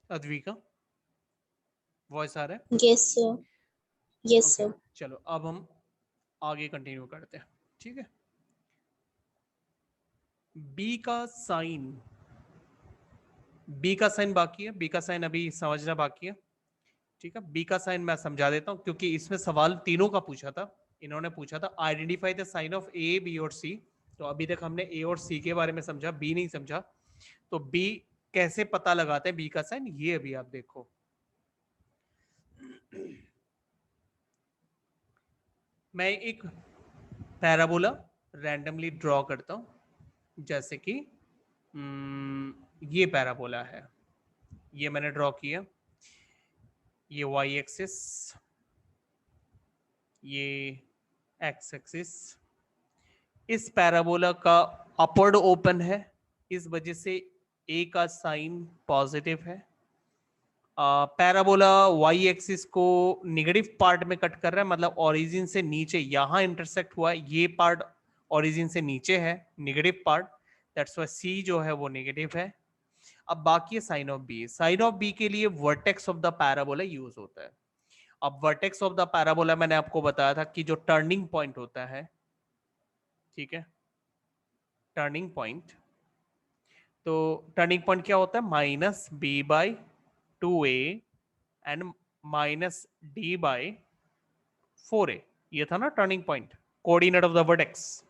Advika, voice आ रहा है? Yes sir, yes okay, sir. चलो अब हम आगे कंटिन्यू करते हैं। ठीक है, बी का साइन, बी का साइन बाकी है, बी का साइन अभी समझना बाकी है। ठीक है, बी का साइन मैं समझा देता हूं क्योंकि इसमें सवाल तीनों का पूछा था। इन्होंने पूछा था identify the sign of A, B और सी। तो अभी तक हमने ए और सी के बारे में समझा, बी नहीं समझा। तो बी कैसे पता लगाते हैं बी का साइन, ये अभी आप देखो। मैं एक पैराबोला रैंडमली ड्रॉ करता हूं, जैसे कि ये पैराबोला है, ये मैंने ड्रॉ किया। ये वाई एक्सिस, ये एक्स एक्सिस। इस पैराबोला का अपवर्ड ओपन है, इस वजह से ए का साइन पॉजिटिव है। पैराबोला वाई एक्सिस को निगेटिव पार्ट में कट कर रहा है, मतलब ओरिजिन से नीचे यहां इंटरसेक्ट हुआ है, ये पार्ट ओरिजिन से नीचे है, negative part. That's why C जो है वो नेगेटिव है। अब बाकी है sign of B. Sign of B के लिए vertex of the parabola use होता है। अब वर्टेक्स ऑफ द पैराबोला मैंने आपको बताया था कि जो टर्निंग पॉइंट होता है, ठीक है, टर्निंग पॉइंट, तो टर्निंग पॉइंट क्या होता है? Minus B by 2a and minus D by 4a। ये था ना turning point, coordinate of the vertex.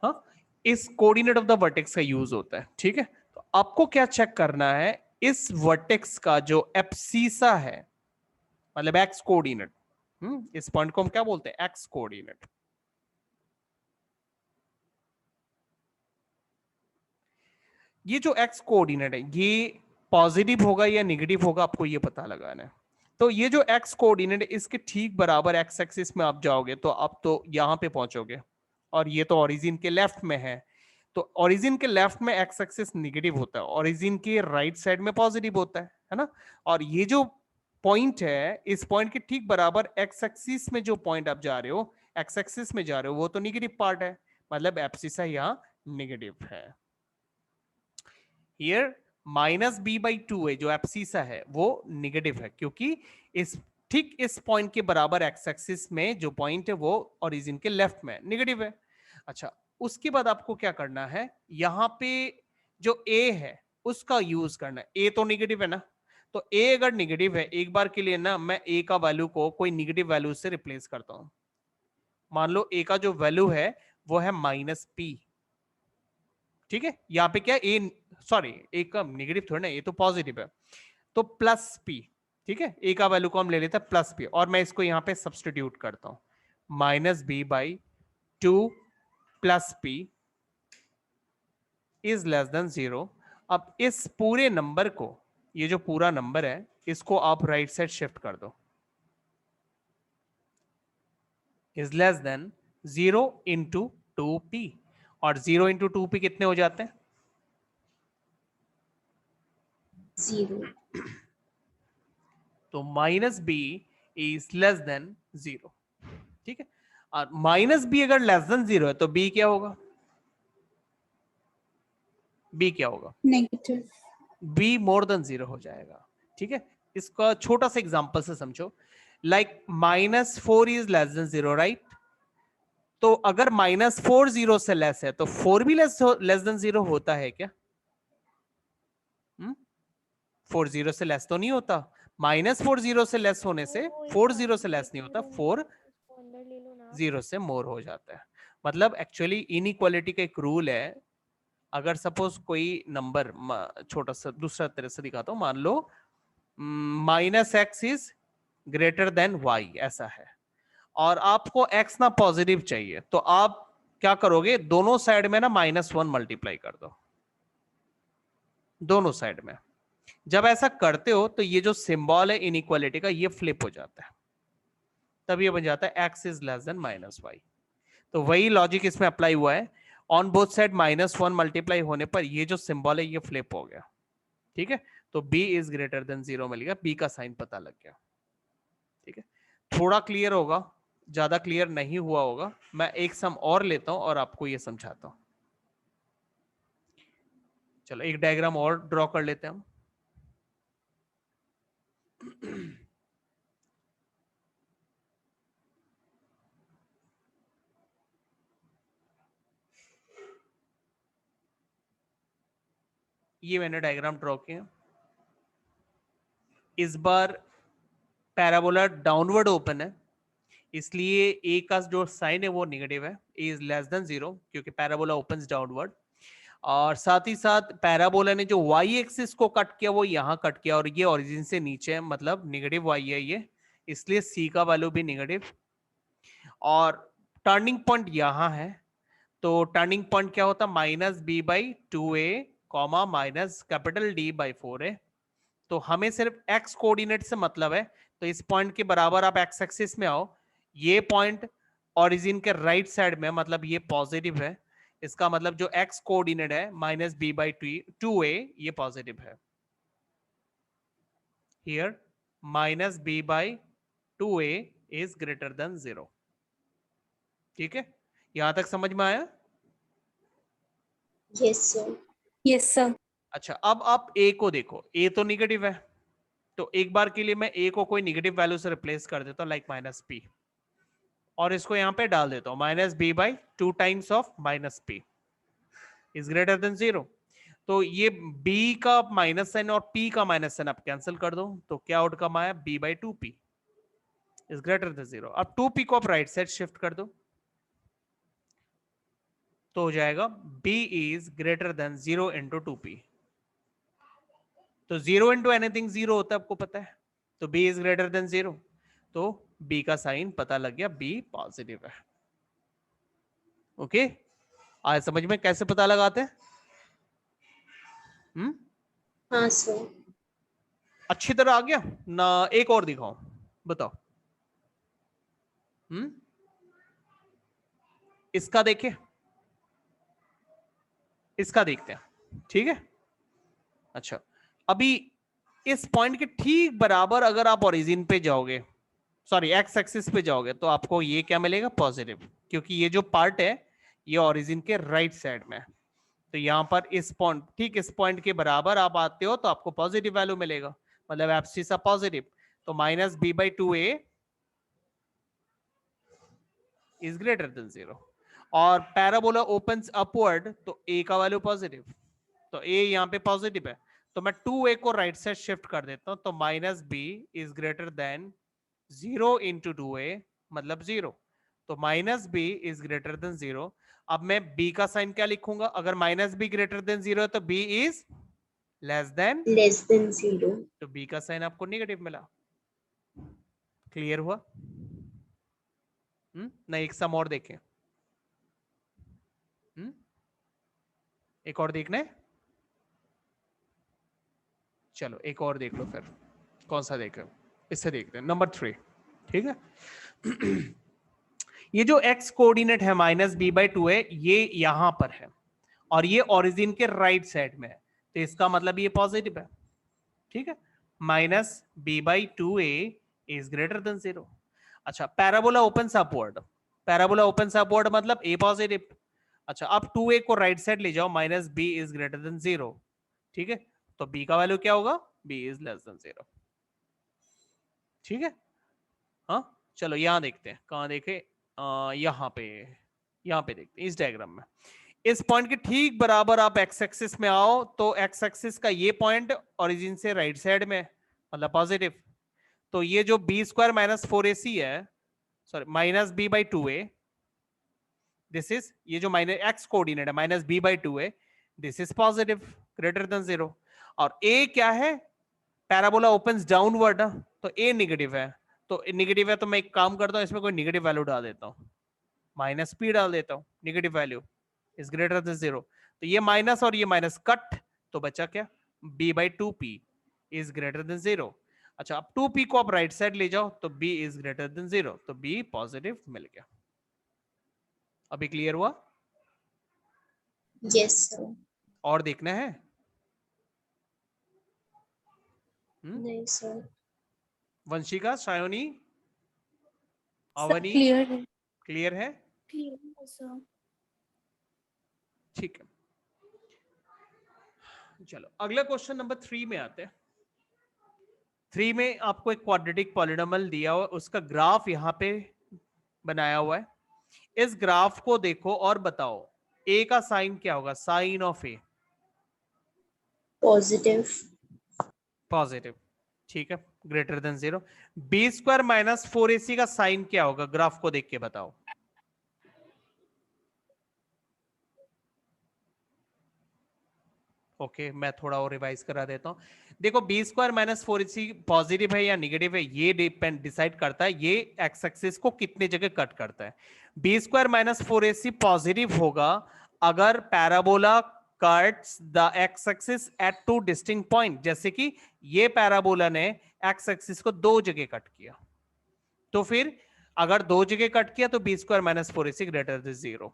हाँ, इस कोऑर्डिनेट ऑफ द वर्टेक्स का यूज होता है। ठीक है, तो आपको क्या चेक करना है, इस वर्टेक्स का जो एब्सिसा है, मतलब एक्स कोऑर्डिनेट, इस पॉइंट को हम क्या बोलते हैं? X coordinate. ये जो एक्स कोऑर्डिनेट है ये पॉजिटिव होगा या निगेटिव होगा, आपको ये पता लगाना है। तो ये जो एक्स कोऑर्डिनेट है इसके ठीक बराबर एक्स एक्सिस में आप जाओगे तो आप तो यहां पे पहुंचोगे, और ये तो ओरिजिन के लेफ्ट में है। तो ओरिजिन के लेफ्ट में एक्स एक्सिस निगेटिव होता है, ओरिजिन के राइट साइड में पॉजिटिव होता है ना। और ये जो पॉइंट है, इस पॉइंट के ठीक बराबर एक्स एक्सिस में जो पॉइंट आप जा रहे हो, एक्स एक्सिस में जा रहे हो, वो तो निगेटिव पार्ट है, मतलब एब्सिसा यहाँ निगेटिव है। हियर माइनस बी बाई 2 है, जो एब्सिसा है वो निगेटिव है, क्योंकि इस ठीक इस पॉइंट के बराबर एक्स एक्सिस में जो पॉइंट है वो ओरिजिन के लेफ्ट में निगेटिव है। अच्छा, उसके बाद आपको क्या करना है, यहां पे जो ए है उसका यूज करना है। ए तो निगेटिव है ना, तो ए अगर निगेटिव है, एक बार के लिए ना मैं ए का वैल्यू को कोई निगेटिव वैल्यू से रिप्लेस करता हूं। मान लो ए का जो वैल्यू है वो है माइनस पी। ठीक है, यहां पे क्या ए, सॉरी ए का निगेटिव थोड़ा ना, ये तो पॉजिटिव है, तो प्लस पी। ठीक है, ए का वैल्यू को हम ले लेते हैं प्लस पी, और मैं इसको यहां पे सब्सटीट्यूट करता हूं, minus B by 2 plus P is less than 0। अब इस पूरे नंबर को, ये जो पूरा नंबर है, इसको आप राइट साइड शिफ्ट कर दो, is less than 0 into 2p। और 0 इंटू 2p कितने हो जाते हैं? 0। तो minus B is less than 0। ठीक है, और माइनस बी अगर लेस देन 0 है तो बी क्या होगा? बी क्या होगा? नेगेटिव। बी मोर देन 0 हो जाएगा। ठीक है, इसका छोटा सा एग्जांपल से समझो, like minus 4 is less than 0, right? तो अगर माइनस 4 0 से लेस है तो 4 भी लेस देन 0 होता है क्या? 4 0 से लेस तो नहीं होता। माइनस 4 0 से लेस होने से, वो एक 4 काम 0 से करो, लेस नहीं होता, एक रूम 4 उसको अंदर ले लो ना आप। 0 से मोर हो जाता है। मतलब एक्चुअली इनइक्वालिटी का एक रूल है, अगर सपोज कोई नंबर, छोटा सा दूसरा तरह से दिखाता हूं, मान लो minus X is greater than Y, ऐसा है, और आपको एक्स ना पॉजिटिव चाहिए, तो आप क्या करोगे, दोनों साइड में ना -1 मल्टीप्लाई कर दो, दोनों साइड में। जब ऐसा करते हो तो ये जो सिंबल है इनइक्वालिटी का, ये फ्लिप हो जाता है, तब ये बन जाता है X is less than -Y. तो वही लॉजिक इसमें अप्लाई हुआ है, ऑन बोथ साइड -1 मल्टीप्लाई होने पर ये जो सिंबल है ये फ्लिप हो गया। ठीक है, तो b इज ग्रेटर देन 0 मिल गया, b का साइन पता लग गया। ठीक है, थोड़ा क्लियर होगा, ज्यादा क्लियर नहीं हुआ होगा, मैं एक सम और लेता हूं और आपको ये समझाता हूं। चलो एक डायग्राम और ड्रॉ कर लेते हैं हम। ये मैंने डायग्राम ड्रॉ किया। इस बार पैराबोला डाउनवर्ड ओपन है, इसलिए ए का जो साइन है वो नेगेटिव है, ए इज लेस देन 0 क्योंकि पैराबोला ओपन्स डाउनवर्ड। और साथ ही साथ पैराबोला ने जो वाई एक्सिस को कट किया वो यहाँ कट किया, और ये ओरिजिन से नीचे है, मतलब नेगेटिव वाई है ये, इसलिए सी का वैल्यू भी नेगेटिव। और टर्निंग पॉइंट यहाँ है, तो टर्निंग पॉइंट क्या होता है, -b/2a comma minus capital D/4a। तो हमें सिर्फ x कोऑर्डिनेट से मतलब है, तो इस पॉइंट के बराबर आप x एक्सिस में आओ, ये पॉइंट ओरिजिन के राइट साइड में, मतलब ये पॉजिटिव है, इसका मतलब जो x कोऑर्डिनेट है -b/2a ये पॉजिटिव है। Here -b/2a is greater than 0। ठीक है, यहां तक समझ में आया? Yes, sir. Yes sir. अच्छा, अब आप a को देखो, a तो निगेटिव है, तो एक बार के लिए मैं a को कोई निगेटिव वैल्यू से रिप्लेस कर देता हूं, लाइक -p, और इसको यहां पे डाल देता हूं, -b/2 times of -p is greater than 0। तो ये b का माइनस साइन और p का माइनस साइन आप कैंसिल कर दो, तो क्या आउटकम आया, b/2p इज ग्रेटर देन 0। अब 2p को आप राइट साइड शिफ्ट कर दो, तो हो जाएगा b is greater than 0 into 2p। तो 0 इंटू एनीथिंग 0 होता है, आपको पता है, तो b इज ग्रेटर देन 0, तो b का साइन पता लग गया, b पॉजिटिव है। ओके, आज समझ में कैसे पता लगाते हैं? हाँ sir. अच्छी तरह आ गया ना? एक और दिखाओ, बताओ। इसका देखिए, इसका देखते हैं, ठीक है। अच्छा, अभी इस पॉइंट के ठीक बराबर अगर आप ओरिजिन पे जाओगे, सॉरी एक्स एक्सिस पे जाओगे, तो आपको ये क्या मिलेगा, पॉजिटिव, क्योंकि ये जो पार्ट है ये ओरिजिन के राइट साइड में है। तो यहां पर इस पॉइंट, ठीक इस पॉइंट के बराबर आप आते हो तो आपको पॉजिटिव वैल्यू मिलेगा, मतलब एब्सिसा पॉजिटिव, तो -b/2a इज ग्रेटर देन 0। और पैराबोला ओपन्स अपवर्ड, तो a का वैल्यू पॉजिटिव, तो a यहाँ पे पॉजिटिव है, तो मैं 2a को राइट साइड शिफ्ट कर देता हूं, तो -b is greater than 0 into 2a मतलब 0, तो -b इज ग्रेटर देन 0। अब मैं b का साइन क्या लिखूंगा, अगर -b ग्रेटर देन 0 है तो b is less then, Less than 0. तो b का साइन आपको नेगेटिव मिला। क्लियर हुआ? नहीं, एक सम और देखें। एक और देखना है, चलो एक और देख लो फिर, कौन सा देखें, इससे देखते हैं, नंबर 3, ठीक है। ये जो x कोऑर्डिनेट है -b/2 है, ये यहां पर है, और ये ओरिजिन के राइट साइड में है, तो इसका मतलब ये पॉजिटिव है, ठीक है। -b/2a is greater than 0। अच्छा, parabola opens upward, parabola opens upward मतलब a पॉजिटिव। अच्छा, अब 2a को राइट साइड ले जाओ, -b इज ग्रेटर देन 0, ठीक है, तो b का वैल्यू क्या होगा, b इज लेस देन 0, ठीक है। हाँ, चलो यहां देखते हैं, कहां देखे, यहाँ पे देखते हैं, इस डायग्राम में। इस पॉइंट के ठीक बराबर आप एक्स एक्सिस में आओ, तो एक्स एक्सिस का ये पॉइंट ओरिजिन से राइट साइड में, मतलब पॉजिटिव, तो ये जो b² - 4ac है, सॉरी -b/2a, दिस इज, ये जो x कोऑर्डिनेट है -b/2a, this is positive, greater than 0। और a क्या है, पैराबोला ओपन्स डाउनवर्ड, तो a नेगेटिव है, तो नेगेटिव है तो मैं एक काम करता हूं, इसमें कोई नेगेटिव वैल्यू डाल देता हूं, -p डाल देता हूं, negative value is greater than 0, तो ये माइनस और ये माइनस कट, तो बचा क्या, b/2p इज ग्रेटर देन 0। अच्छा, अब 2p को आप राइट साइड ले जाओ, तो b इज ग्रेटर देन 0, तो b पॉजिटिव मिल गया। अभी क्लियर हुआ? Yes, sir. और देखना है? नहीं sir. वंशिका, सायोनी, सब अवनी, क्लियर है। क्लियर है? क्लियर है सर। ठीक है, चलो अगला क्वेश्चन नंबर 3 में आते हैं। 3 में आपको एक क्वाड्रेटिक पॉलिनोमियल दिया हुआ, उसका ग्राफ यहाँ पे बनाया हुआ है। इस ग्राफ को देखो और बताओ ए का साइन क्या होगा, sign of A positive. Positive, ठीक है, greater than 0। B square minus 4ac का साइन क्या होगा, ग्राफ को देख के बताओ। ओके मैं थोड़ा और रिवाइज करा देता हूं। देखो B square minus 4ac positive है या निगेटिव है, ये डिसाइड करता है ये एक्स एक्सिस को कितने जगह कट करता है। B square minus 4ac positive होगा अगर parabola cuts the X axis at two distinct point, जैसे कि ये पैराबोला ने एक्स एक्सिस को दो जगह कट किया, तो फिर अगर दो जगह कट किया तो B square minus 4ac greater than 0।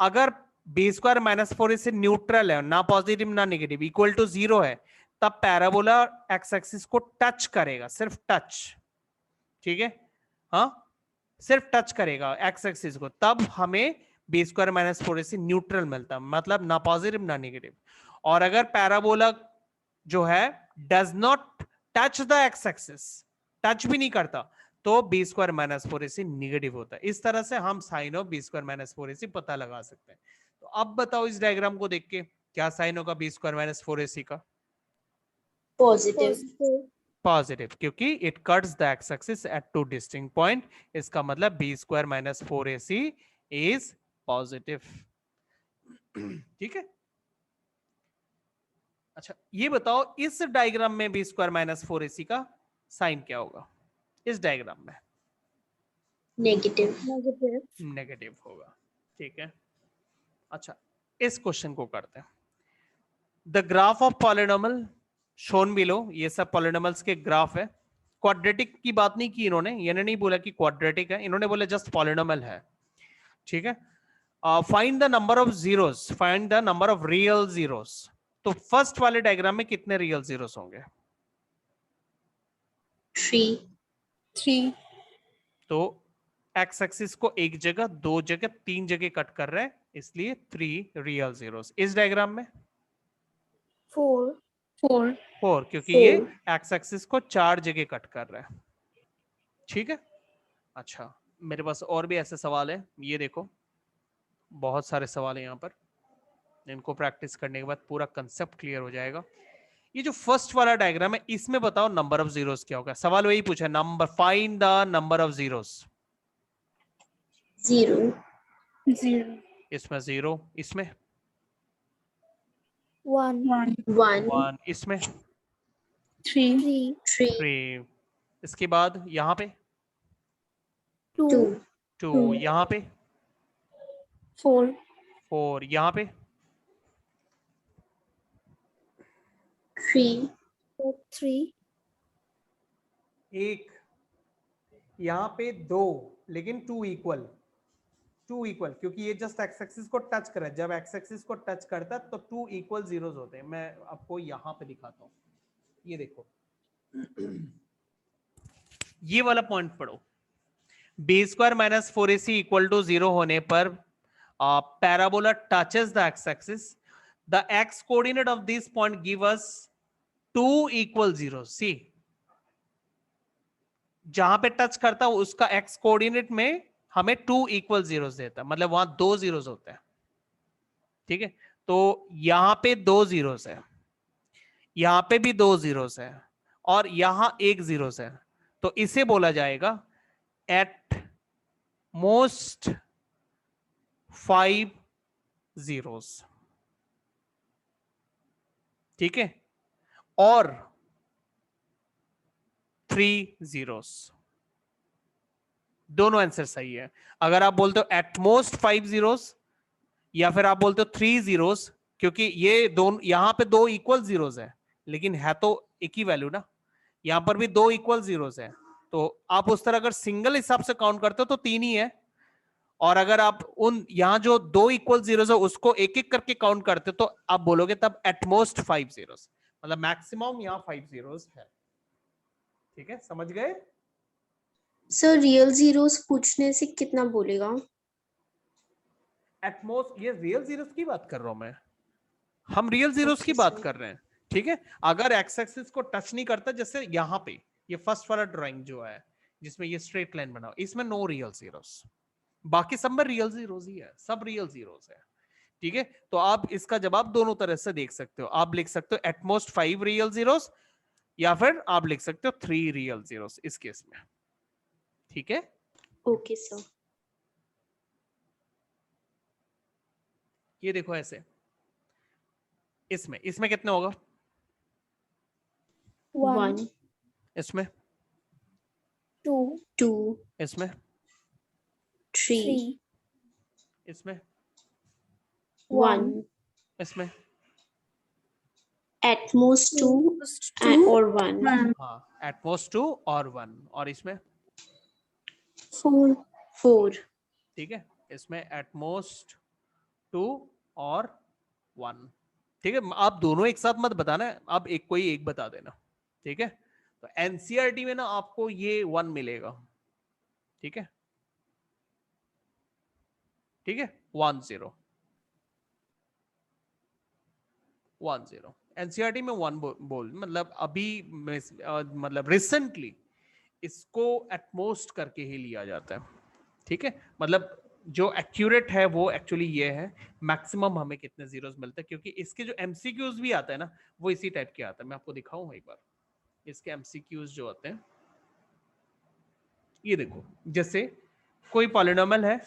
अगर B square minus 4ac neutral है, ना पॉजिटिव ना नेगेटिव, इक्वल टू 0 है, तब पैराबोला एक्स एक्सिस को टच करेगा, सिर्फ टच, ठीक है, हाँ सिर्फ टच करेगा एक्स एक्सिस को, तब हमें B square minus 4ac neutral मिलता, मतलब ना पॉजिटिव ना नेगेटिव। और अगर पैराबोला जो है does not touch the X axis, touch भी नहीं करता, तो B square minus 4ac negative होता है। इस तरह से हम sign of B square minus 4ac पता लगा सकते हैं। तो अब बताओ इस डायग्राम को देख के क्या साइन होगा बी स्क्वायर माइनस 4ac का, पॉजिटिव। पॉजिटिव, क्योंकि it cuts the X axis at two distinct point, इसका मतलब B square minus 4ac is positive, ठीक है। अच्छा ये बताओ इस डायग्राम में बी स्क्वायर माइनस 4ac का साइन क्या होगा, इस डायग्राम में नेगेटिव। नेगेटिव होगा, ठीक है। अच्छा इस क्वेश्चन को करते हैं। The graph of polynomial shown below, ये सब पॉलिनोमियल्स के ग्राफ है। क्वाड्रेटिक की बात नहीं की इन्होंने, ये नहीं बोला कि क्वाड्रेटिक है, इन्होंने बोला जस्ट पॉलिनोमियल है, ठीक है। Find the number of zeros, find the number of real zeros. तो फर्स्ट वाले डायग्राम में कितने रियल जीरोस होंगे, 3। तो एक्स एक्सिस को एक जगह, दो जगह, तीन जगह कट कर रहे हैं, इसलिए 3 रियल जीरोस। इस डायग्राम में 4 4, क्योंकि ये एक्स एक्सिस को चार जगह कट कर रहा है, ठीक है। अच्छा मेरे पास और भी ऐसे सवाल है, ये देखो बहुत सारे सवाल है यहाँ पर, इनको प्रैक्टिस करने के बाद पूरा कंसेप्ट क्लियर हो जाएगा। ये जो फर्स्ट वाला डायग्राम है इसमें बताओ नंबर ऑफ जीरोस क्या होगा, सवाल वही पूछा, number find the number of zeros. 0। इसमें 0, इसमें 1 1, इसमें 3 3, इसके बाद यहाँ पे 2 2, यहाँ पे 4, यहाँ पे 3। 1, यहाँ पे 2, लेकिन 2 इक्वल, क्योंकि ये जस्ट एक्स एक्सिस को टच कर रहा है, जब एक्स एक्सिस को टच करता है तो 2 इक्वल जीरोस होते हैं। मैं आपको यहाँ पे दिखाता हूँ, ये देखो ये वाला पॉइंट पढ़ो, B square minus 4ac equal to 0 होने पर parabola touches the X axis, the X coordinate of this point give us 2 equal zero. See जहां पे टच करता है उसका एक्स कोऑर्डिनेट में हमें 2 इक्वल जीरोस देता है, मतलब वहां 2 जीरोस होते हैं, ठीक है। तो यहां पे 2 जीरोस है, यहां पे भी 2 जीरोस है, और यहां 1 जीरोस है, तो इसे बोला जाएगा एट मोस्ट 5 जीरोस, ठीक है, और 3 जीरोस। दोनों आंसर सही है। अगर आप बोलते हो एटमोस्ट 5 जीरोस या फिर आप बोलते हो 3 जीरोस, क्योंकि ये दोनों यहां पे 2 इक्वल जीरोस है, लेकिन है तो एक ही वैल्यू ना, यहां पर भी 2 इक्वल जीरोस है, तो आप उस तरह अगर सिंगल हिसाब से काउंट करते हो तो 3 ही है, और अगर आप उन यहां जो 2 इक्वल जीरोस है उसको एक एक करके काउंट करते हो तो आप बोलोगे तब एटमोस्ट 5 जीरोस, मतलब मैक्सिमम यहां 5 जीरोस है, ठीक है, समझ गए। सर रियल जीरोस पूछने से कितना बोलेगा? एटमोस्ट, ये रियल जीरोस की बात कर रहा हूं मैं, हम रियल जीरोस की Okay, बात sir. कर रहे हैं, ठीक है, अगर एक्स एक्सिस को टच नहीं करता, जैसे यहाँ पे ये फर्स्ट वाला ड्राइंग जो है जिसमें ये स्ट्रेट लाइन बना, इसमें नो रियल जीरोस, बाकी सब में रियल जीरोस ही है, सब रियल जीरोस है। ठीक है, तो आप इसका जवाब दोनों तरह से देख सकते हो, आप लिख सकते हो एटमोस्ट 5 रियल जीरोस, या फिर आप लिख सकते हो 3 रियल जीरोस इस केस में। ठीक है, ओके सर। ये देखो ऐसे, इसमें इसमें कितने होगा, 1 इसमें 2 2 इसमें 3 इसमें 1 इसमें at most 2 or 1 हाँ, एटमोस्ट 2 और 1, और इसमें 4 ठीक है, इसमें एटमोस्ट 2 और 1। ठीक है, आप दोनों एक साथ मत बताना, आप एक कोई एक बता देना। ठीक है, तो एनसीईआरटी में ना आपको ये 1 मिलेगा। ठीक है, ठीक है, 1 0 1 0 एनसीईआरटी में 1 बोल, मतलब अभी मतलब रिसेंटली इसको एटमोस्ट करके ही लिया जाता है। ठीक है, मतलब जो एक्यूरेट है वो एक्चुअली ये है, मैक्सिमम हमें कितने जीरोस मिलते हैं, क्योंकि इसके जो एमसीक्यूज भी आता है ना वो इसी टाइप के आता है। मैं आपको दिखाऊं एक बार, इसके एमसीक्यूज जो आते हैं, ये देखो, जैसे कोई पॉलिनोमियल है,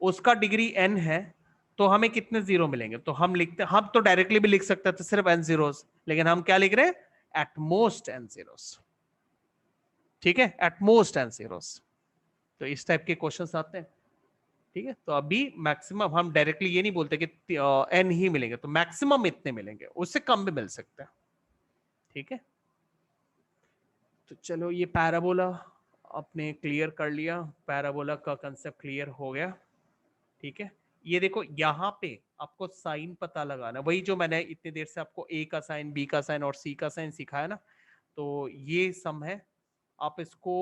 उसका डिग्री n है, तो हमें कितने जीरो मिलेंगे, तो हम लिखते हैं, हम तो डायरेक्टली भी लिख सकते थे सिर्फ n जीरोस, लेकिन हम क्या लिख रहे हैं, एटमोस्ट n जीरोस। ठीक है, एटमोस्ट n जीरोस, तो इस टाइप के क्वेश्चंस आते हैं। ठीक है, तो अभी मैक्सिमम हम डायरेक्टली ये नहीं बोलते कि n ही मिलेंगे, तो मैक्सिमम इतने मिलेंगे, उससे कम भी मिल सकते हैं। ठीक है, तो चलो ये पैराबोला आपने क्लियर कर लिया, पैराबोला का कंसेप्ट क्लियर हो गया। ठीक है, ये देखो यहाँ पे आपको साइन पता लगाना, वही जो मैंने इतनी देर से आपको ए का साइन, बी का साइन और सी का साइन सिखाया ना, तो ये सम है, आप इसको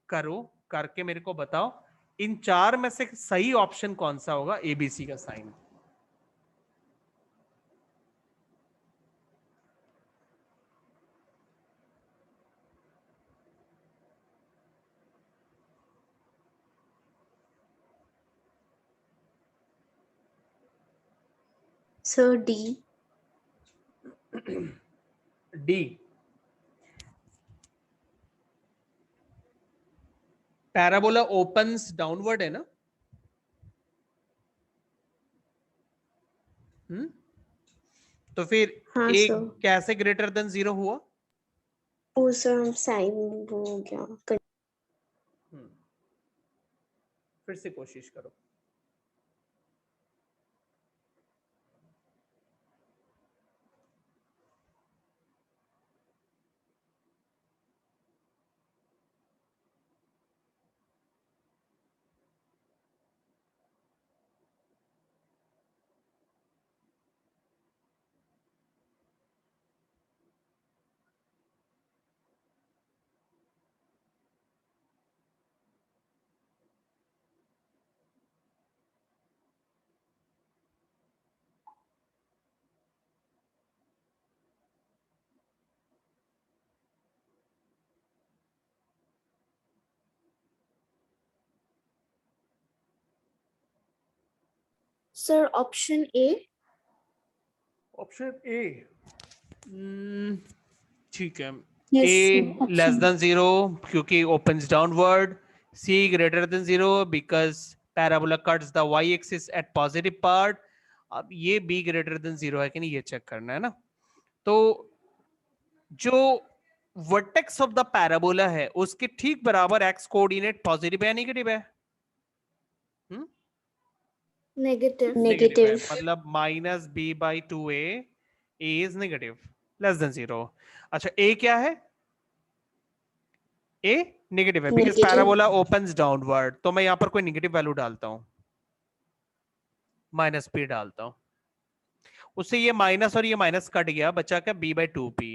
करो, करके मेरे को बताओ इन चार में से सही ऑप्शन कौन सा होगा एबीसी का sign. sir D D, parabola opens downward है ना। तो फिर हाँ एक सर। कैसे ग्रेटर देन 0 हुआ। ओ सर हम साइन वो हो गया फिर से कोशिश करो। Sir, option A. Option A, ठीक है, Yes, A sir, less option. Than 0 क्योंकि opens downward, C greater than 0 because parabola cuts the Y axis at positive part. अब ये बी ग्रेटर देन 0 है कि नहीं ये चेक करना है ना। तो जो वर्टेक्स ऑफ द पैराबोला है उसके ठीक बराबर एक्स कोऑर्डिनेट पॉजिटिव है नेगेटिव है। Negative. नेगेटिव है, नेगेटिव मतलब minus B by 2a is negative less than 0। अच्छा ए क्या है, ए नेगेटिव है because negative parabola opens downward, तो मैं यहां पर कोई नेगेटिव वैल्यू डालता हूं, माइनस पी डालता हूं, उससे ये माइनस और ये माइनस कट गया, बचा क्या बी बाई 2p।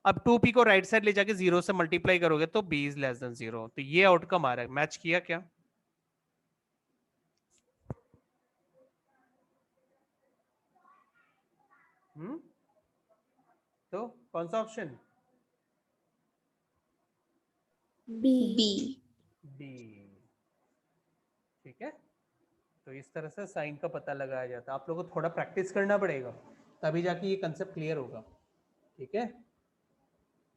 अब 2p को राइट साइड ले जाके 0 से मल्टीप्लाई करोगे तो b इज लेस देन 0, तो ये आउटकम आ रहा है। मैच किया क्या, तो कौन सा ऑप्शन? B. बी। ठीक है, तो इस तरह से साइन का पता लगाया जाता है। आप लोगों को थोड़ा प्रैक्टिस करना पड़ेगा, तभी जाके ये कंसेप्ट क्लियर होगा। ठीक है,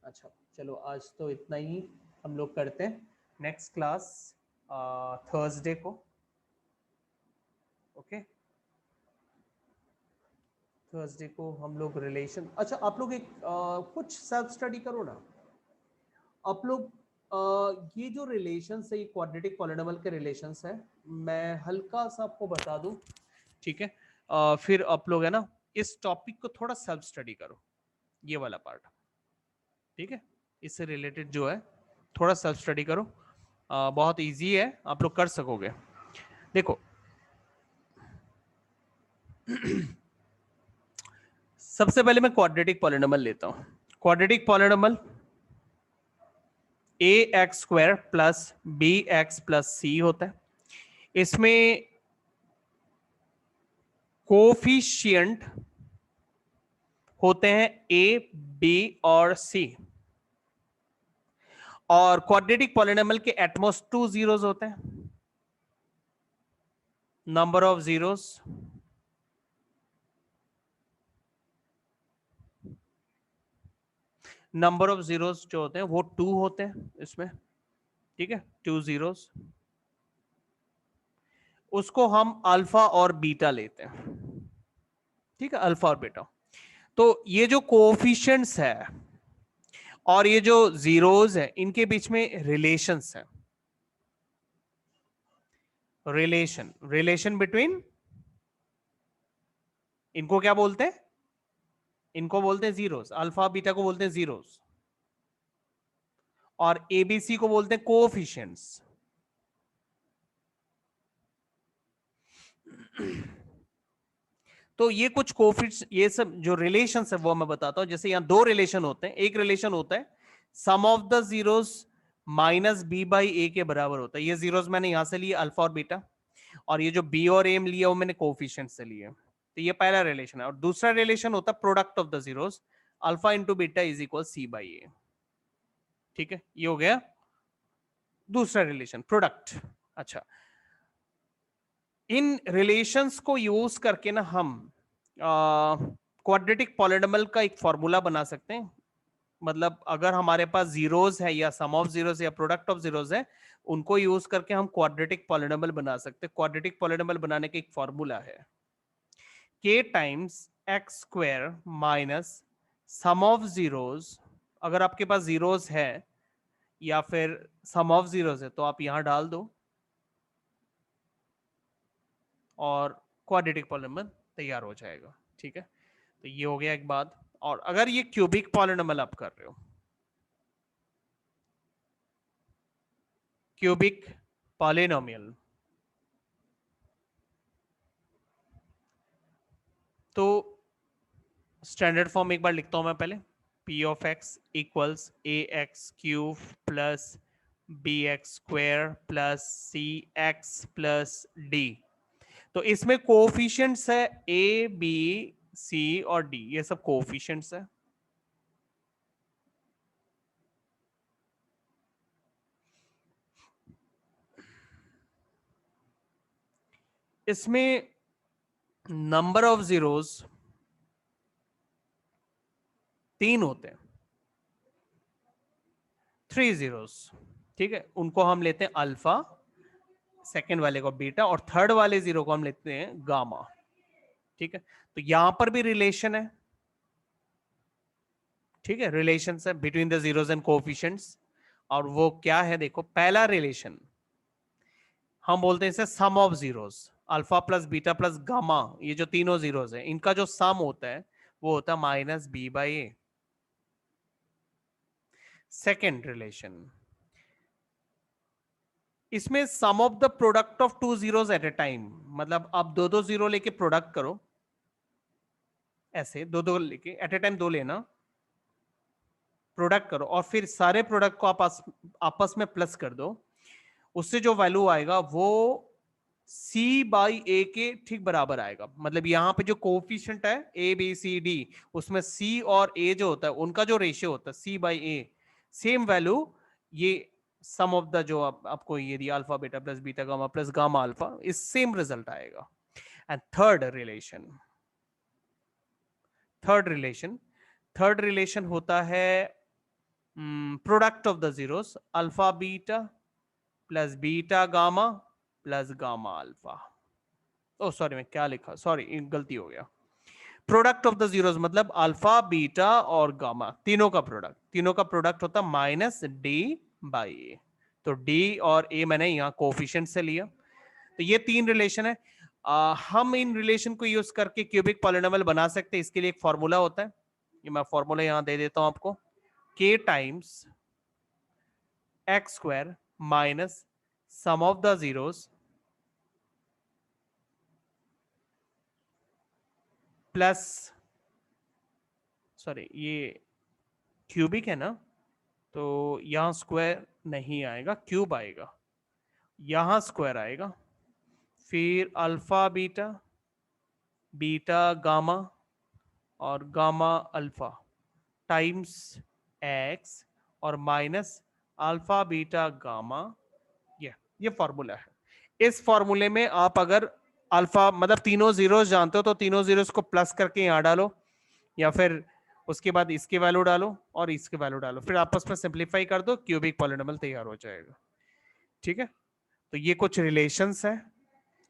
अच्छा चलो आज तो इतना ही हम लोग करते हैं। नेक्स्ट क्लास थर्सडे को। ओके, थर्सडे को हम लोग रिलेशन, अच्छा आप लोग एक कुछ सेल्फ स्टडी करो ना आप लोग। ये जो रिलेशंस है, ये क्वाड्रेटिक पॉलिनॉमियल के रिलेशंस है, मैं हल्का सा आपको बता दूं। ठीक है, फिर आप लोग है ना इस टॉपिक को थोड़ा सेल्फ स्टडी करो, ये वाला पार्ट। ठीक है, इससे रिलेटेड जो है थोड़ा सेल्फ स्टडी करो, बहुत इजी है, आप लोग कर सकोगे। देखो सबसे पहले मैं क्वाड्रेटिक पॉलिनॉमियल लेता हूं। Quadratic polynomial A X square plus B X plus C होता है। इसमें कोफिशिएंट होते हैं ए, बी और सी, और क्वाड्रेटिक पॉलिनॉमियल के एटमोस्ट 2 जीरोस होते हैं। Number of zeros number of zeros जो होते हैं वो 2 होते हैं इसमें। ठीक है, 2 जीरोस, उसको हम अल्फा और बीटा लेते हैं। ठीक है, अल्फा और बीटा। तो ये जो कोएफिशिएंट्स है और ये जो जीरोस है, इनके बीच में रिलेशंस है। रिलेशन बिटवीन, इनको क्या बोलते हैं? इनको बोलते हैं जीरोस। अल्फा बीटा को बोलते हैं जीरोस, और एबीसी को बोलते हैं कोएफिशिएंट्स। तो ये कुछ कोएफिशिएंट्स, ये सब जो रिलेशंस है वो मैं बताता हूं। जैसे यहां 2 रिलेशन होते हैं। एक रिलेशन होता है sum of the zeros minus B by A के बराबर होता है। ये जीरोस मैंने यहां से लिए अल्फा और बीटा, और ये जो बी और एम लिया वो मैंने कोएफिशिएंट से लिए। तो ये पहला रिलेशन है। और दूसरा रिलेशन होता है product of the zeros, alpha into beta is equal C by A. ठीक है, ये हो गया दूसरा रिलेशन, प्रोडक्ट। अच्छा, इन रिलेशंस को यूज करके ना हम क्वाड्रेटिक पॉलिनॉमियल का एक फॉर्मूला बना सकते हैं। मतलब अगर हमारे पास जीरोस है या सम ऑफ जीरोस या प्रोडक्ट ऑफ जीरोस है, उनको यूज करके हम क्वाड्रेटिक पॉलिनॉमियल बना सकते हैं। क्वाड्रेटिक पॉलिनॉमियल बनाने का एक फॉर्मूला है k times x square minus sum of zeros. अगर आपके पास जीरोस है या फिर सम ऑफ जीरोस है तो आप यहां डाल दो और क्वाड्रेटिक पॉलिनॉमियल तैयार हो जाएगा। ठीक है, तो ये हो गया एक बात। और अगर ये क्यूबिक पॉलिनॉमियल आप कर रहे हो, क्यूबिक पॉलिनॉमियल, तो स्टैंडर्ड फॉर्म एक बार लिखता हूं मैं पहले। p of x equals A X cube plus B X square plus C X plus D. तो इसमें कोएफिशिएंट्स है ए, बी, सी और डी, ये सब कोएफिशिएंट्स है। इसमें नंबर ऑफ जीरोस 3 होते हैं, 3 जीरोस। ठीक है, उनको हम लेते हैं अल्फा, सेकेंड वाले को बीटा, और थर्ड वाले जीरो को हम लेते हैं गामा। ठीक है, तो यहां पर भी रिलेशन है। ठीक है, रिलेशन है between the zeros and coefficients. और वो क्या है, देखो पहला रिलेशन हम बोलते हैं इसे sum of zeros. Alpha plus beta plus gamma, ये जो तीनों जीरोस है इनका जो सम होता है वो होता है minus B by A. Second relation, इसमें sum of the product of 2 zeros at a time, मतलब आप दो दो जीरो लेके प्रोडक्ट करो, ऐसे दो दो लेके एट ए टाइम 2 लेना, प्रोडक्ट करो, और फिर सारे प्रोडक्ट को आप आपस में प्लस कर दो। उससे जो वैल्यू आएगा वो सी बाई ए के ठीक बराबर आएगा। मतलब यहाँ पे जो कोफिशिएंट है ए बी सी डी, उसमें सी और ए जो होता है उनका जो रेशियो होता है C by A, same value ये सम ऑफ द जो आपको ये दिया alpha beta plus beta gamma plus gamma alpha, इस सेम रिजल्ट आएगा। एंड थर्ड रिलेशन होता है product of the zeros, alpha beta plus beta gamma plus gamma alpha. Oh sorry, मैं क्या लिखा, सॉरी गलती हो गया। प्रोडक्ट ऑफ द जीरोस मतलब अल्फा बीटा और गामा तीनों का प्रोडक्ट होता माइनस डी बाई ए। तो डी और ए मैंने यहाँ कोफिशिएंट से लिया। तो ये तीन रिलेशन है। हम इन रिलेशन को यूज करके क्यूबिक पॉलिनोमियल बना सकते हैं। इसके लिए एक फॉर्मूला होता है, ये मैं फॉर्मूला यहां दे देता हूं आपको, k times x square minus sum of the zeros plus, sorry ये क्यूबिक है ना, तो यहां स्क्वायर नहीं आएगा, क्यूब आएगा, यहां स्क्वायर आएगा, फिर अल्फा बीटा, बीटा गामा और गामा अल्फा टाइम्स एक्स और माइनस अल्फा बीटा गामा। ये फॉर्मूला है। इस फॉर्मूले में आप अगर अल्फा मतलब तीनों जीरोस जानते हो तो तीनों जीरोस को प्लस करके यहां डालो, या फिर उसके बाद इसके वैल्यू डालो और इसके वैल्यू डालो, फिर आपस में सिंप्लीफाई कर दो, क्यूबिक पॉलिनोमियल तैयार हो जाएगा। ठीक है, तो ये कुछ रिलेशंस है,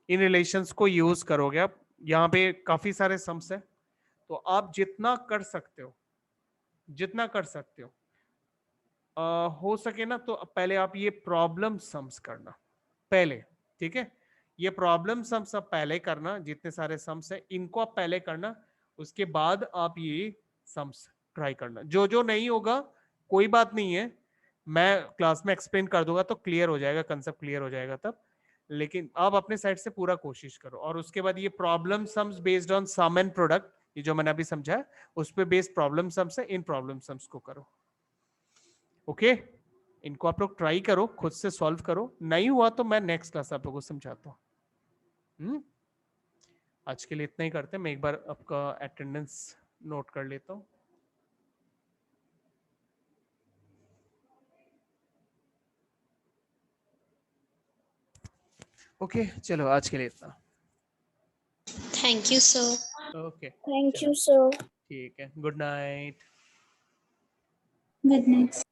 इन रिलेशंस को यूज करोगे आप। यहाँ पे काफी सारे सम्स है, तो आप जितना कर सकते हो हो सके ना तो पहले आप ये प्रॉब्लम सम्स करना पहले। ठीक है, ये प्रॉब्लम सम्स आप पहले करना, जितने सारे सम्स है इनको आप पहले करना, उसके बाद आप ये सम्स ट्राई करना। जो जो नहीं होगा कोई बात नहीं है, मैं क्लास में एक्सप्लेन कर दूंगा तो क्लियर हो जाएगा, कंसेप्ट क्लियर हो जाएगा तब। लेकिन आप अपने साइड से पूरा कोशिश करो, और उसके बाद ये problem sums based on sum and product, ये जो मैंने अभी समझा है उस पे बेस्ड प्रॉब्लम सम्स है, इन प्रॉब्लम सम्स को करो। ओके, इनको आप लोग ट्राई करो, खुद से सॉल्व करो, नहीं हुआ तो मैं नेक्स्ट क्लास आप लोगों को समझाता हूँ। आज के लिए इतना ही करते हैं। मैं एक बार आपका अटेंडेंस नोट कर लेता हूँ। ओके, चलो आज के लिए इतना। Thank you sir. Okay, Thank you, sir. ठीक है, गुड नाइट। Good night.